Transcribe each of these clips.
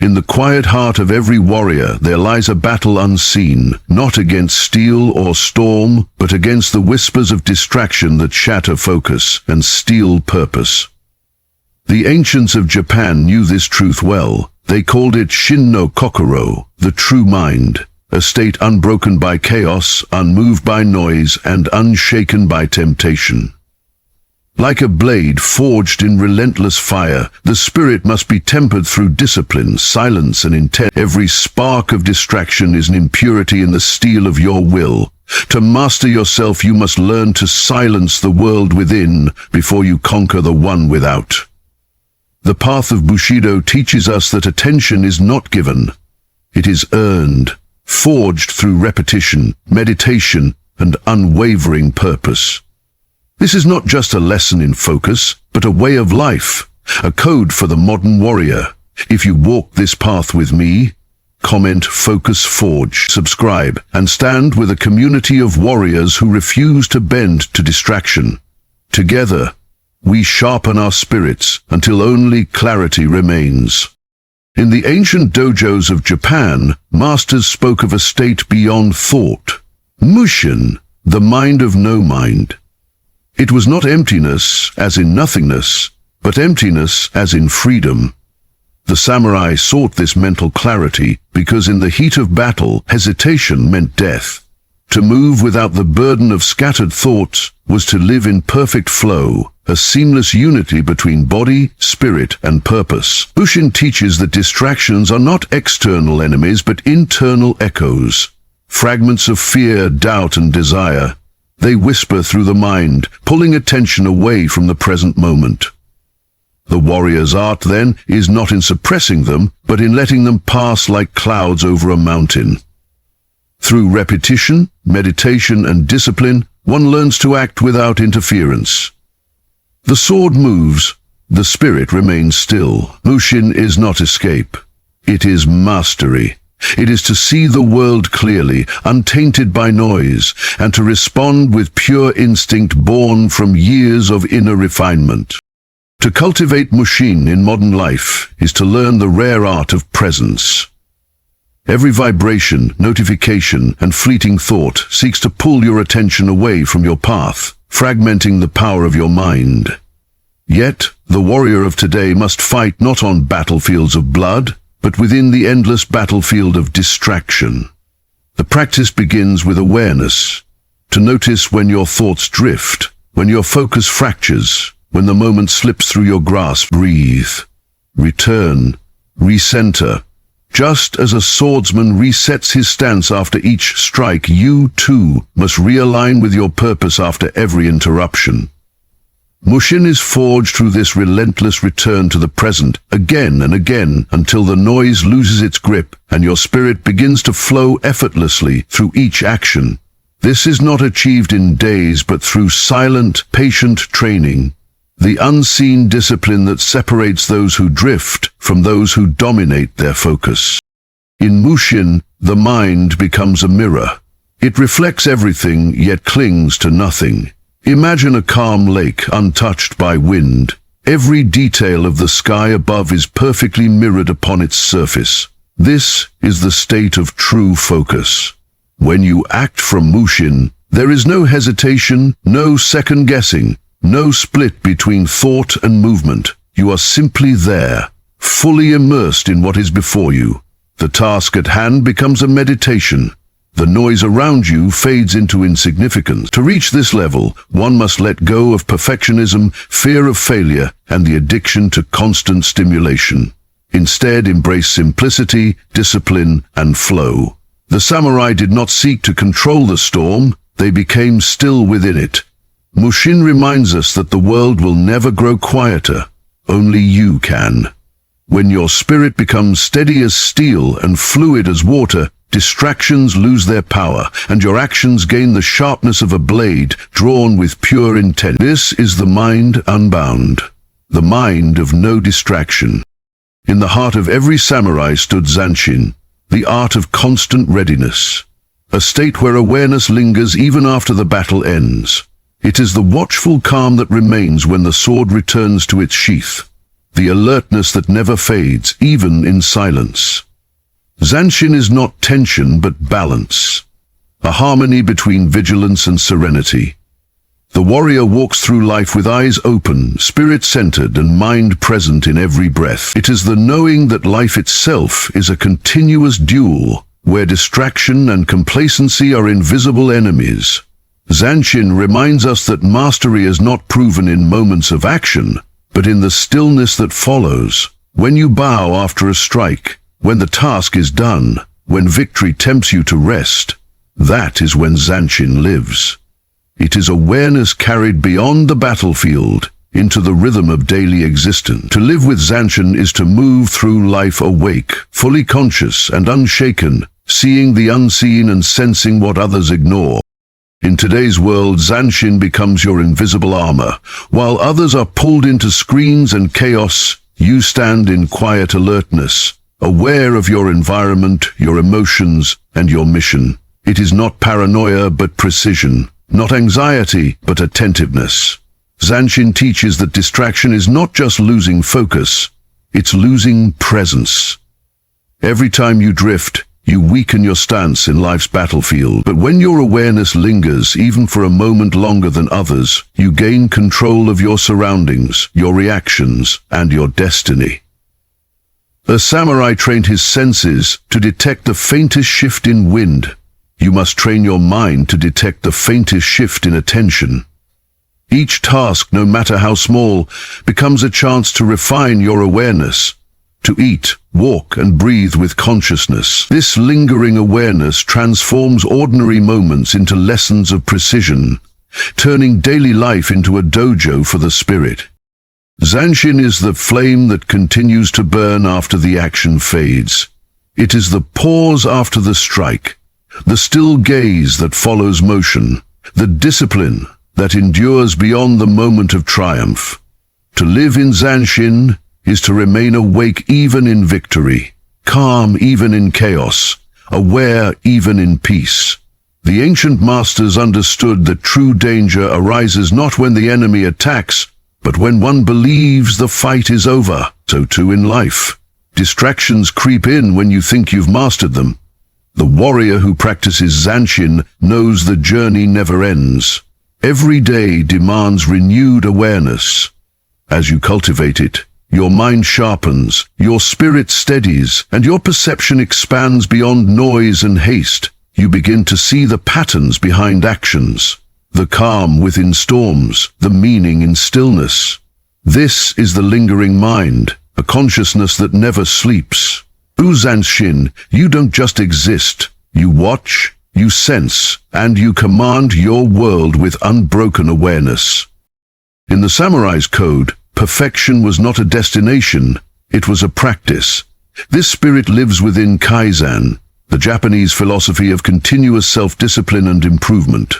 In the quiet heart of every warrior there lies a battle unseen, not against steel or storm, but against the whispers of distraction that shatter focus and steal purpose. The ancients of Japan knew this truth well. They called it Shin no Kokoro, the true mind, a state unbroken by chaos, unmoved by noise, and unshaken by temptation. Like a blade forged in relentless fire, the spirit must be tempered through discipline, silence, and intent. Every spark of distraction is an impurity in the steel of your will. To master yourself, you must learn to silence the world within before you conquer the one without. The path of Bushido teaches us that attention is not given. It is earned, forged through repetition, meditation, and unwavering purpose. This is not just a lesson in focus, but a way of life, a code for the modern warrior. If you walk this path with me, comment Focus Forge, subscribe, and stand with a community of warriors who refuse to bend to distraction. Together, we sharpen our spirits until only clarity remains. In the ancient dojos of Japan, masters spoke of a state beyond thought, Mushin, the mind of no mind. It was not emptiness, as in nothingness, but emptiness, as in freedom. The samurai sought this mental clarity because in the heat of battle, hesitation meant death. To move without the burden of scattered thoughts was to live in perfect flow, a seamless unity between body, spirit, and purpose. Mushin teaches that distractions are not external enemies but internal echoes, fragments of fear, doubt, and desire. They whisper through the mind, pulling attention away from the present moment. The warrior's art, then, is not in suppressing them, but in letting them pass like clouds over a mountain. Through repetition, meditation, and discipline, one learns to act without interference. The sword moves, the spirit remains still. Mushin is not escape. It is mastery. It is to see the world clearly, untainted by noise, and to respond with pure instinct born from years of inner refinement. To cultivate Mushin in modern life is to learn the rare art of presence. Every vibration, notification, and fleeting thought seeks to pull your attention away from your path, fragmenting the power of your mind. Yet, the warrior of today must fight not on battlefields of blood, but within the endless battlefield of distraction. The practice begins with awareness, to notice when your thoughts drift, when your focus fractures, when the moment slips through your grasp. Breathe, return, recenter. Just as a swordsman resets his stance after each strike, you too must realign with your purpose after every interruption. Mushin is forged through this relentless return to the present, again and again, until the noise loses its grip and your spirit begins to flow effortlessly through each action. This is not achieved in days, but through silent, patient training, the unseen discipline that separates those who drift from those who dominate their focus. In Mushin, the mind becomes a mirror. It reflects everything, yet clings to nothing. Imagine a calm lake untouched by wind. Every detail of the sky above is perfectly mirrored upon its surface. This is the state of true focus. When you act from Mushin, there is no hesitation, no second-guessing, no split between thought and movement. You are simply there, fully immersed in what is before you. The task at hand becomes a meditation. The noise around you fades into insignificance. To reach this level, one must let go of perfectionism, fear of failure, and the addiction to constant stimulation. Instead, embrace simplicity, discipline, and flow. The samurai did not seek to control the storm, they became still within it. Mushin reminds us that the world will never grow quieter, only you can. When your spirit becomes steady as steel and fluid as water, distractions lose their power, and your actions gain the sharpness of a blade drawn with pure intent. This is the mind unbound, the mind of no distraction. In the heart of every samurai stood Zanshin, the art of constant readiness, a state where awareness lingers even after the battle ends. It is the watchful calm that remains when the sword returns to its sheath. the alertness that never fades, even in silence. Zanshin is not tension but balance, a harmony between vigilance and serenity. The warrior walks through life with eyes open, spirit-centered, and mind present in every breath. It is the knowing that life itself is a continuous duel, where distraction and complacency are invisible enemies. Zanshin reminds us that mastery is not proven in moments of action, but in the stillness that follows. When you bow after a strike, when the task is done, when victory tempts you to rest, that is when Zanshin lives. It is awareness carried beyond the battlefield, into the rhythm of daily existence. To live with Zanshin is to move through life awake, fully conscious and unshaken, seeing the unseen and sensing what others ignore. In today's world, Zanshin becomes your invisible armor. While others are pulled into screens and chaos, you stand in quiet alertness, aware of your environment, your emotions, and your mission. It is not paranoia but precision, not anxiety but attentiveness. Zanshin teaches that distraction is not just losing focus, it's losing presence. Every time you drift, you weaken your stance in life's battlefield. But when your awareness lingers, even for a moment longer than others, you gain control of your surroundings, your reactions, and your destiny. A samurai trained his senses to detect the faintest shift in wind. You must train your mind to detect the faintest shift in attention. Each task, no matter how small, becomes a chance to refine your awareness, to eat, walk, and breathe with consciousness. This lingering awareness transforms ordinary moments into lessons of precision, turning daily life into a dojo for the spirit. Zanshin is the flame that continues to burn after the action fades. It is the pause after the strike, the still gaze that follows motion, the discipline that endures beyond the moment of triumph. To live in Zanshin is to remain awake even in victory, calm even in chaos, aware even in peace. The ancient masters understood that true danger arises not when the enemy attacks, but when one believes the fight is over. So too in life. Distractions creep in when you think you've mastered them. The warrior who practices Zanshin knows the journey never ends. Every day demands renewed awareness. As you cultivate it, your mind sharpens, your spirit steadies, and your perception expands beyond noise and haste. You begin to see the patterns behind actions, the calm within storms, the meaning in stillness. This is the lingering mind, a consciousness that never sleeps. Through Zanshin, you don't just exist. You watch, you sense, and you command your world with unbroken awareness. In the samurai's code, perfection was not a destination, it was a practice. This spirit lives within Kaizen, the Japanese philosophy of continuous self-discipline and improvement.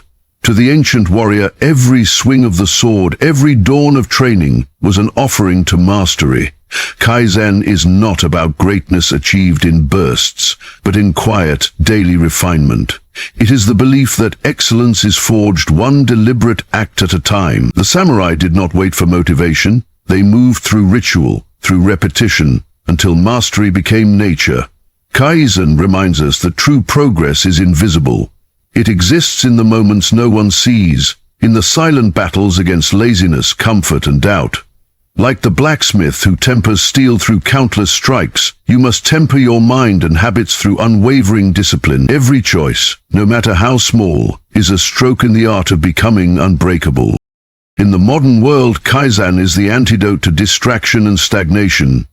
To the ancient warrior, every swing of the sword, every dawn of training was an offering to mastery. Kaizen is not about greatness achieved in bursts, but in quiet, daily refinement. It is the belief that excellence is forged one deliberate act at a time. The samurai did not wait for motivation. They moved through ritual, through repetition, until mastery became nature. Kaizen reminds us that true progress is invisible. It exists in the moments no one sees, in the silent battles against laziness, comfort, and doubt. Like the blacksmith who tempers steel through countless strikes, you must temper your mind and habits through unwavering discipline. Every choice, no matter how small, is a stroke in the art of becoming unbreakable. In the modern world, Kaizen is the antidote to distraction and stagnation.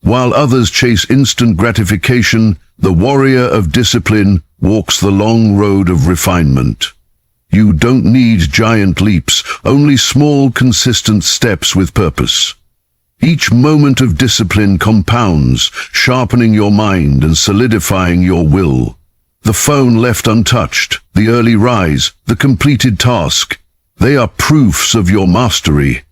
While others chase instant gratification, the warrior of discipline walks the long road of refinement. You don't need giant leaps, only small, consistent steps with purpose. Each moment of discipline compounds, sharpening your mind and solidifying your will. The phone left untouched, the early rise, the completed task, they are proofs of your mastery.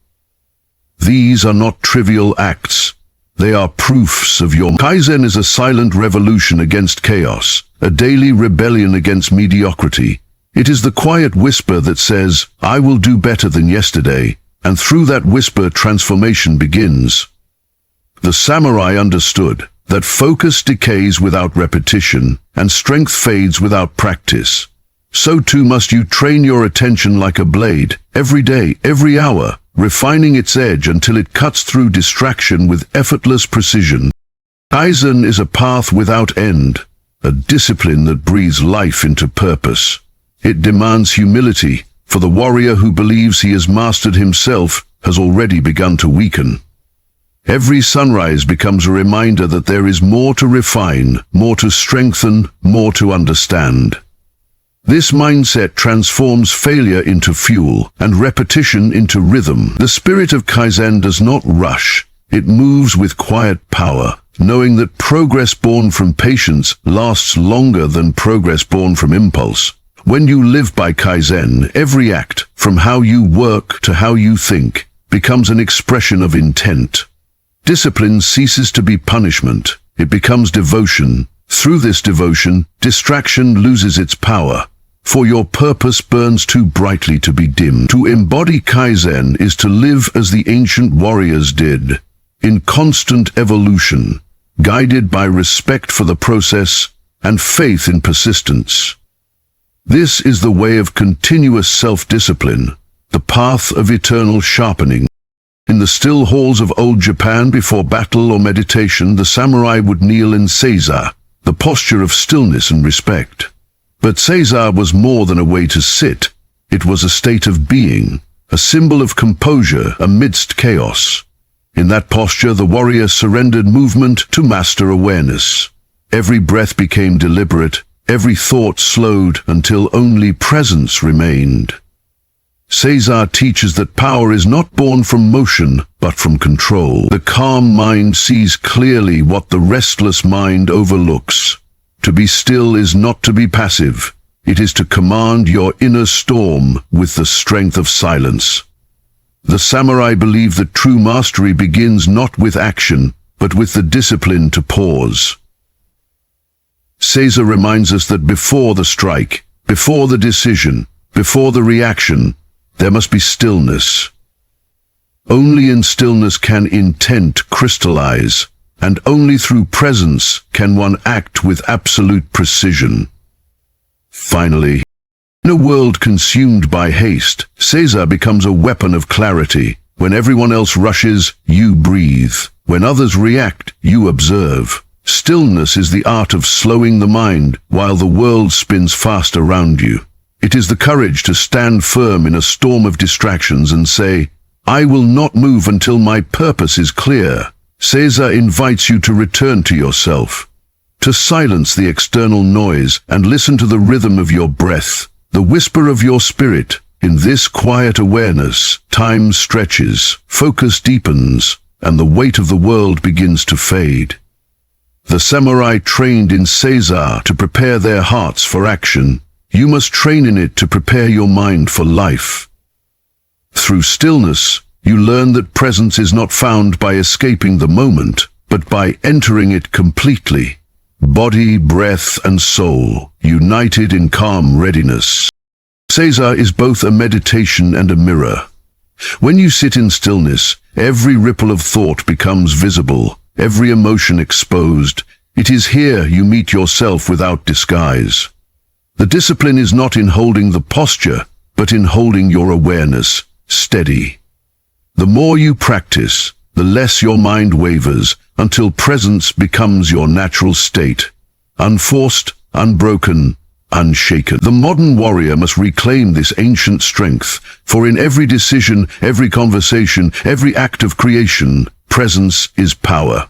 These are not trivial acts. They are proofs of your... Kaizen is a silent revolution against chaos, a daily rebellion against mediocrity. It is the quiet whisper that says, I will do better than yesterday, and through that whisper transformation begins. The samurai understood that focus decays without repetition and strength fades without practice. So too must you train your attention like a blade, every day, every hour, refining its edge until it cuts through distraction with effortless precision. Kaizen is a path without end, a discipline that breathes life into purpose. It demands humility, for the warrior who believes he has mastered himself has already begun to weaken. Every sunrise becomes a reminder that there is more to refine, more to strengthen, more to understand. This mindset transforms failure into fuel and repetition into rhythm. The spirit of Kaizen does not rush. It moves with quiet power, knowing that progress born from patience lasts longer than progress born from impulse. When you live by Kaizen, every act, from how you work to how you think, becomes an expression of intent. Discipline ceases to be punishment. It becomes devotion. Through this devotion, distraction loses its power, for your purpose burns too brightly to be dimmed. To embody Kaizen is to live as the ancient warriors did, in constant evolution, guided by respect for the process and faith in persistence. This is the way of continuous self-discipline, the path of eternal sharpening. In the still halls of old Japan before battle or meditation, the samurai would kneel in Seiza, the posture of stillness and respect. But Seiza was more than a way to sit. It was a state of being, a symbol of composure amidst chaos. In that posture, the warrior surrendered movement to master awareness. Every breath became deliberate, every thought slowed until only presence remained. Seiza teaches that power is not born from motion, but from control. The calm mind sees clearly what the restless mind overlooks. To be still is not to be passive. It is to command your inner storm with the strength of silence. The samurai believe that true mastery begins not with action, but with the discipline to pause. Seiza reminds us that before the strike, before the decision, before the reaction, there must be stillness. Only in stillness can intent crystallize, and only through presence can one act with absolute precision. Finally, in a world consumed by haste, Seiza becomes a weapon of clarity. When everyone else rushes, you breathe. When others react, you observe. Stillness is the art of slowing the mind while the world spins fast around you. It is the courage to stand firm in a storm of distractions and say, I will not move until my purpose is clear. Seiza invites you to return to yourself, to silence the external noise and listen to the rhythm of your breath, the whisper of your spirit. In this quiet awareness, time stretches, focus deepens, and the weight of the world begins to fade. The samurai trained in Seiza to prepare their hearts for action. You must train in it to prepare your mind for life. Through stillness, you learn that presence is not found by escaping the moment, but by entering it completely. Body, breath, and soul, united in calm readiness. Seiza is both a meditation and a mirror. When you sit in stillness, every ripple of thought becomes visible, every emotion exposed. It is here you meet yourself without disguise. The discipline is not in holding the posture, but in holding your awareness steady. The more you practice, the less your mind wavers, until presence becomes your natural state, unforced, unbroken, unshaken. The modern warrior must reclaim this ancient strength, for in every decision, every conversation, every act of creation, presence is power.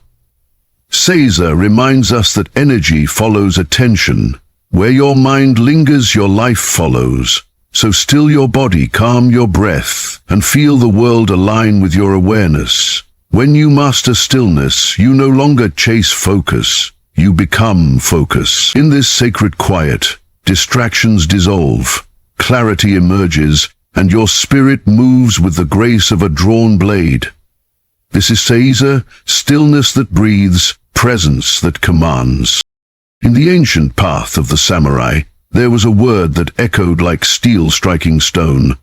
Seiza reminds us that energy follows attention. Where your mind lingers, your life follows. So still your body, calm your breath, and feel the world align with your awareness. When you master stillness, you no longer chase focus. You become focus. In this sacred quiet, distractions dissolve, clarity emerges, and your spirit moves with the grace of a drawn blade. This is Seiza, stillness that breathes, presence that commands. In the ancient path of the samurai, there was a word that echoed like steel striking stone.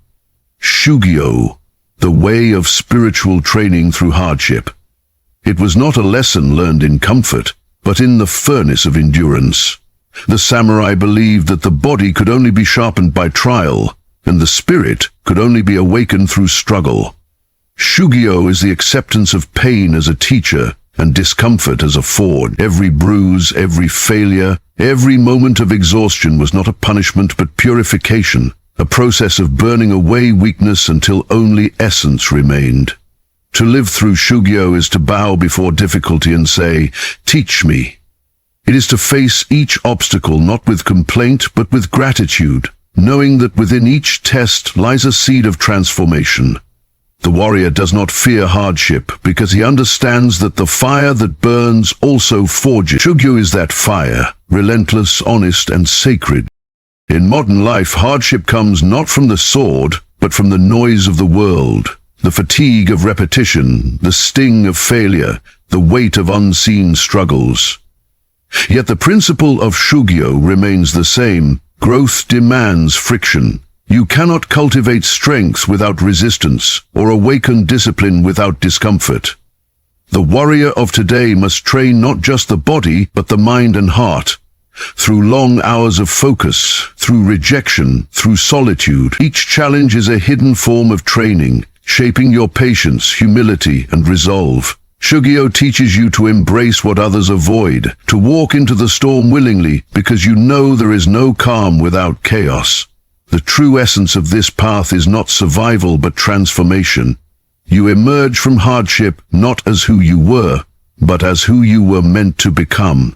Shugyō, the way of spiritual training through hardship. It was not a lesson learned in comfort, but in the furnace of endurance. The samurai believed that the body could only be sharpened by trial, and the spirit could only be awakened through struggle. Shugyō is the acceptance of pain as a teacher and discomfort as a forge. Every bruise, every failure, every moment of exhaustion was not a punishment but purification, a process of burning away weakness until only essence remained. To live through Shugyō is to bow before difficulty and say, "Teach me." It is to face each obstacle not with complaint but with gratitude, knowing that within each test lies a seed of transformation. The warrior does not fear hardship because he understands that the fire that burns also forges. Shugyō is that fire, relentless, honest, and sacred. In modern life, hardship comes not from the sword, but from the noise of the world, the fatigue of repetition, the sting of failure, the weight of unseen struggles. Yet the principle of Shugyō remains the same. Growth demands friction. You cannot cultivate strength without resistance, or awaken discipline without discomfort. The warrior of today must train not just the body, but the mind and heart. Through long hours of focus, through rejection, through solitude, each challenge is a hidden form of training, shaping your patience, humility, and resolve. Shugyō teaches you to embrace what others avoid, to walk into the storm willingly because you know there is no calm without chaos. The true essence of this path is not survival but transformation. You emerge from hardship not as who you were, but as who you were meant to become.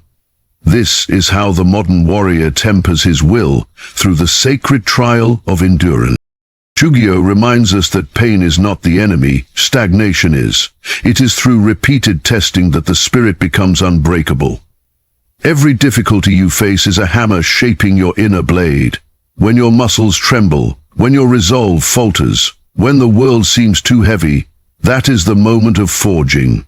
This is how the modern warrior tempers his will through the sacred trial of endurance. Shugyō reminds us that pain is not the enemy, stagnation is. It is through repeated testing that the spirit becomes unbreakable. Every difficulty you face is a hammer shaping your inner blade. When your muscles tremble, when your resolve falters, when the world seems too heavy, that is the moment of forging.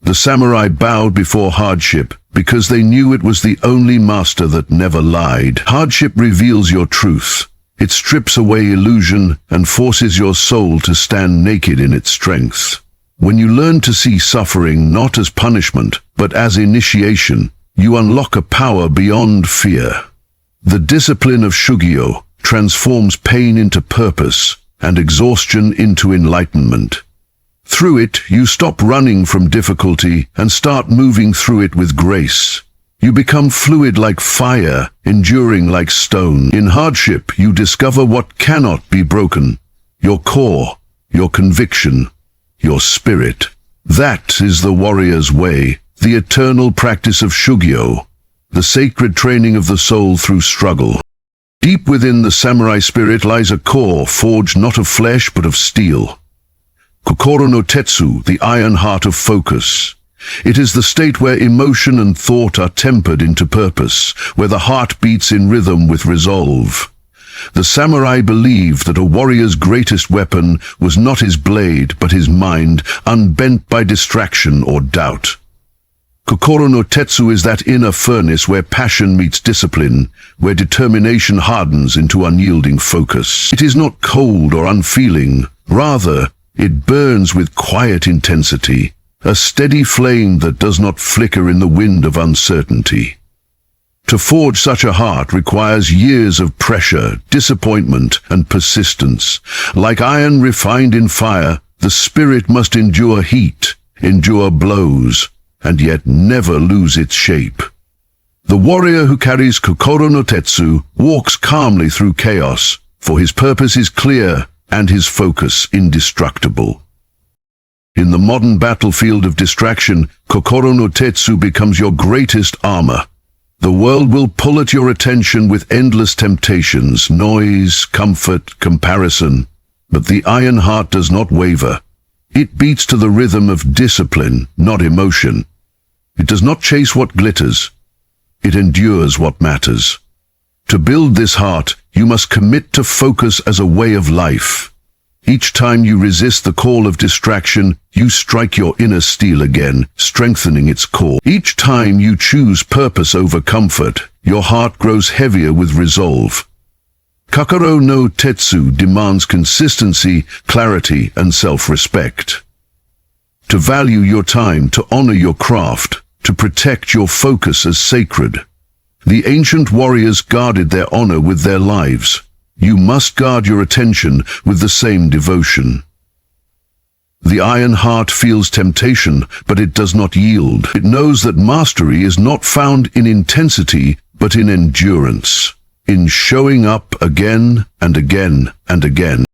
The samurai bowed before hardship because they knew it was the only master that never lied. Hardship reveals your truth. It strips away illusion and forces your soul to stand naked in its strength. When you learn to see suffering not as punishment, but as initiation, you unlock a power beyond fear. The discipline of Shugyō transforms pain into purpose and exhaustion into enlightenment. Through it, you stop running from difficulty and start moving through it with grace. You become fluid like fire, enduring like stone. In hardship, you discover what cannot be broken: your core, your conviction, your spirit. That is the warrior's way, the eternal practice of Shugyō, the sacred training of the soul through struggle. Deep within the samurai spirit lies a core forged not of flesh but of steel. Kokoro no Tetsu, the iron heart of focus. It is the state where emotion and thought are tempered into purpose, where the heart beats in rhythm with resolve. The samurai believed that a warrior's greatest weapon was not his blade, but his mind, unbent by distraction or doubt. Kokoro no Tetsu is that inner furnace where passion meets discipline, where determination hardens into unyielding focus. It is not cold or unfeeling. Rather, it burns with quiet intensity, a steady flame that does not flicker in the wind of uncertainty. To forge such a heart requires years of pressure, disappointment, and persistence. Like iron refined in fire, the spirit must endure heat, endure blows, and yet never lose its shape. The warrior who carries Kokoro no Tetsu walks calmly through chaos, for his purpose is clear and his focus indestructible. In the modern battlefield of distraction, Kokoro no Tetsu becomes your greatest armor. The world will pull at your attention with endless temptations, noise, comfort, comparison. But the iron heart does not waver. It beats to the rhythm of discipline, not emotion. It does not chase what glitters. It endures what matters. To build this heart, you must commit to focus as a way of life. Each time you resist the call of distraction, you strike your inner steel again, strengthening its core. Each time you choose purpose over comfort, your heart grows heavier with resolve. Kokoro no Tetsu demands consistency, clarity, and self-respect. to value your time, to honor your craft, to protect your focus as sacred. The ancient warriors guarded their honor with their lives. You must guard your attention with the same devotion. The iron heart feels temptation, but it does not yield. It knows that mastery is not found in intensity, but in endurance, in showing up again and again and again.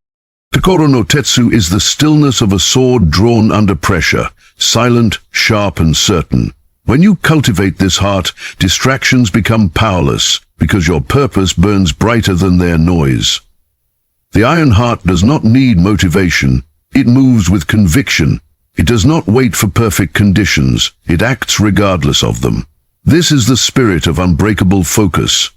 Kokoro no Tetsu is the stillness of a sword drawn under pressure, silent, sharp, and certain. When you cultivate this heart, distractions become powerless, because your purpose burns brighter than their noise. The iron heart does not need motivation. It moves with conviction. It does not wait for perfect conditions. It acts regardless of them. This is the spirit of unbreakable focus.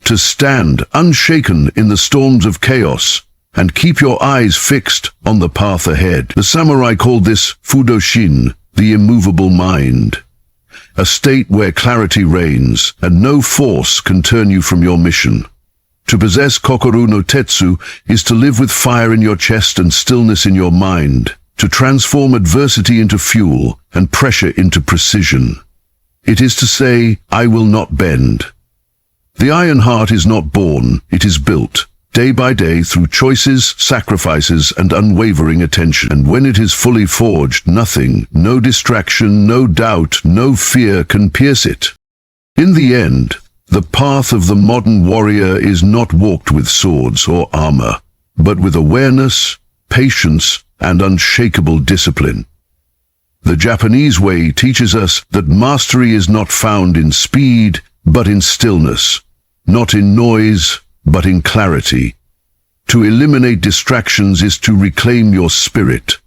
To stand unshaken in the storms of chaos and keep your eyes fixed on the path ahead. The samurai called this Fudoshin, the immovable mind. A state where clarity reigns and no force can turn you from your mission. To possess Kokoro no Tetsu is to live with fire in your chest and stillness in your mind, to transform adversity into fuel and pressure into precision. It is to say, I will not bend. The iron heart is not born, it is built, day by day through choices, sacrifices, and unwavering attention. And when it is fully forged, nothing, no distraction, no doubt, no fear can pierce it. In the end, the path of the modern warrior is not walked with swords or armor, but with awareness, patience, and unshakable discipline. The Japanese way teaches us that mastery is not found in speed, but in stillness, not in noise, but in clarity. To eliminate distractions is to reclaim your spirit,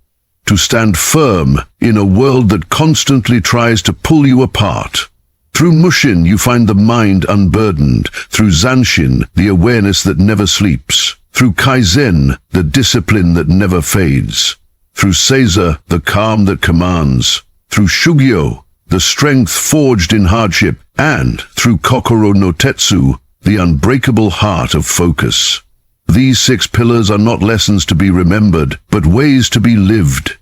to stand firm in a world that constantly tries to pull you apart. Through Mushin, you find the mind unburdened. Through Zanshin, the awareness that never sleeps. Through Kaizen, the discipline that never fades. Through Seiza, the calm that commands. Through Shugyō, the strength forged in hardship. And through Kokoro no Tetsu, the unbreakable heart of focus. These 6 pillars are not lessons to be remembered, but ways to be lived.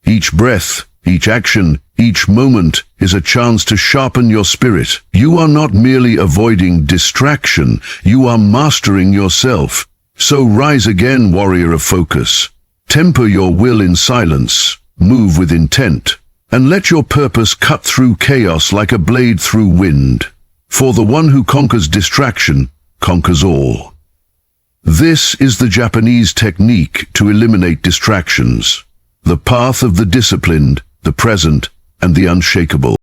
Each breath, each action, each moment is a chance to sharpen your spirit. You are not merely avoiding distraction, you are mastering yourself. So rise again, warrior of focus. Temper your will in silence, move with intent, and let your purpose cut through chaos like a blade through wind. For the one who conquers distraction conquers all. This is the Japanese technique to eliminate distractions, the path of the disciplined, the present, and the unshakable.